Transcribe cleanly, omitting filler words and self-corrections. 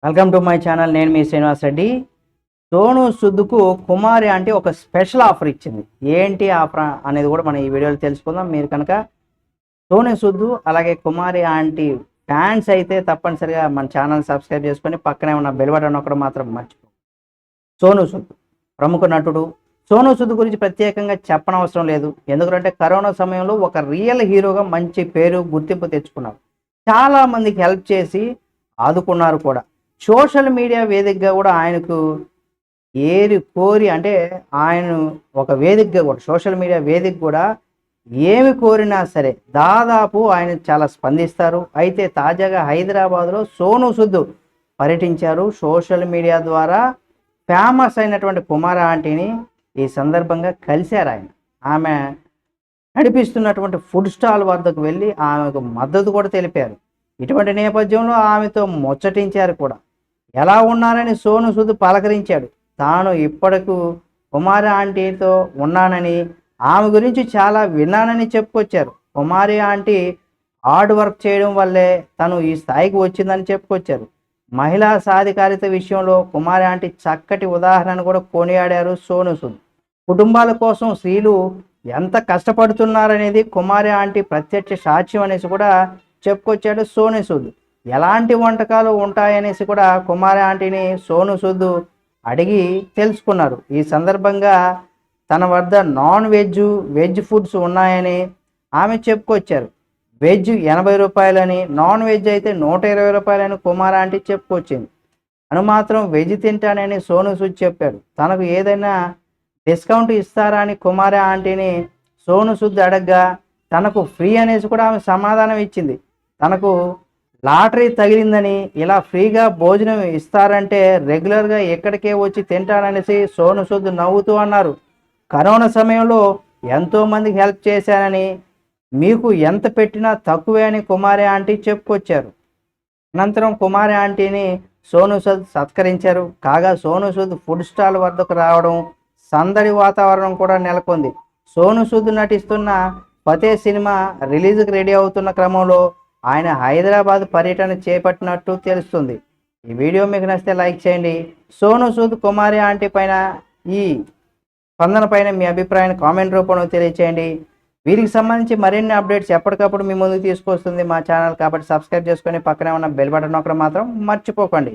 Welcome to my channel. నేను మీ శ్రీనివాస్ రెడ్డి. సోను సుద్దుకు కుమారి అంటే ఒక స్పెషల్ ఆఫర్ ఇచ్చింది. ఏంటి ఆఫర్ అనేది కూడా మనం ఈ వీడియోలో తెలుసుకుందాం. మీరు కనుక సోను సుద్దు అలాగే కుమారి ఆంటీ ఫ్యాన్స్ అయితే తప్పనిసరిగా మన ఛానల్ సబ్స్క్రైబ్ చేసుకొని పక్కనే ఉన్న బెల్ బటన్ నొక్కడం మాత్రం మర్చిపో. సోను సుద్ ప్రముఖ నటుడు. సోను సుద్ గురించి ప్రత్యేకంగా చెప్పనవసరం లేదు. ఎందుకంటే కరోనా సమయంలో ఒక రియల్ హీరోగా మంచి పేరు గుర్తింపు తెచ్చుకున్నారు. చాలా మందికి హెల్ప్ చేసి ఆదుకున్నారు కూడా. సోషల్ మీడియా వేదికగా కూడా ఆయనకు ఏరి కోరి అంటే ఆయన ఒక వేదికగా కూడా సోషల్ మీడియా వేదిక కూడా ఏమి కోరినా సరే దాదాపు ఆయన చాలా స్పందిస్తారు. అయితే తాజాగా హైదరాబాద్లో సోను సుద్ పర్యటించారు. సోషల్ మీడియా ద్వారా ఫేమస్ అయినటువంటి కుమార ఆంటీని ఈ సందర్భంగా కలిశారు ఆయన. ఆమె నడిపిస్తున్నటువంటి ఫుడ్ స్టాల్ వద్దకు వెళ్ళి ఆమెకు మద్దతు కూడా తెలిపారు. ఇటువంటి నేపథ్యంలో ఆమెతో ముచ్చటించారు కూడా. ఎలా ఉన్నారని సోను సుద్ పలకరించాడు. తాను ఇప్పటికు కుమారి ఆంటీతో ఉన్నానని, ఆమె గురించి చాలా విన్నానని చెప్పుకొచ్చారు. కుమారి ఆంటీ హార్డ్ వర్క్ చేయడం వల్లే తను ఈ స్థాయికి వచ్చిందని చెప్పుకొచ్చారు. మహిళా సాధికారిత విషయంలో కుమారి ఆంటీ చక్కటి ఉదాహరణను కూడా కొనియాడారు సోను సుద్. కుటుంబాల కోసం స్త్రీలు ఎంత కష్టపడుతున్నారనేది కుమారి ఆంటీ ప్రత్యక్ష సాక్ష్యం అనేసి కూడా చెప్పుకొచ్చాడు సోను సుద్. ఎలాంటి వంటకాలు ఉంటాయనేసి కూడా కుమారి ఆంటీని సోను సుద్ అడిగి తెలుసుకున్నారు. ఈ సందర్భంగా తన వద్ద నాన్ వెజ్, వెజ్ ఫుడ్స్ ఉన్నాయని ఆమె చెప్పుకొచ్చారు. వెజ్ 80 రూపాయలని, నాన్ వెజ్ అయితే 120 రూపాయలని కుమారి ఆంటీ చెప్పుకొచ్చింది. తను మాత్రం వెజ్ తింటానని సోను సుద్ చెప్పాడు. తనకు ఏదైనా డిస్కౌంట్ ఇస్తారా అని కుమారి ఆంటీని సోను సుద్ అడగ్గా తనకు ఫ్రీ అనేసి కూడా ఆమె సమాధానం ఇచ్చింది. తనకు లాటరీ తగిలిందని, ఇలా ఫ్రీగా భోజనం ఇస్తారంటే రెగ్యులర్గా ఎక్కడికే వచ్చి తింటాననేసి సోను సుద్ నవ్వుతూ అన్నారు. కరోనా సమయంలో ఎంతోమందికి హెల్ప్ చేశానని, మీకు ఎంత పెట్టినా తక్కువే అని కుమారి ఆంటీ చెప్పుకొచ్చారు. అనంతరం కుమారి ఆంటీని సోను సుద్ సత్కరించారు. కాగా సోను సుద్ ఫుడ్ స్టాల్ వద్దకు రావడం సందడి వాతావరణం కూడా నెలకొంది. సోను సుద్ నటిస్తున్న ఫతే సినిమా రిలీజ్కి రెడీ అవుతున్న క్రమంలో ఆయన హైదరాబాద్ పర్యటన చేపట్టినట్టు తెలుస్తుంది. ఈ వీడియో మీకు నచ్చితే లైక్ చేయండి. సోను సూద్ కుమారి ఆంటీ పైన ఈ స్పందన పైన మీ అభిప్రాయాన్ని కామెంట్ రూపంలో తెలియచేయండి. వీరికి సంబంధించి మరిన్ని అప్డేట్స్ ఎప్పటికప్పుడు మీ ముందుకు తీసుకొస్తుంది మా ఛానల్. కాబట్టి సబ్స్క్రైబ్ చేసుకొని పక్కనే ఉన్న బెల్ బటన్ నొక్కడం మాత్రం మర్చిపోకండి.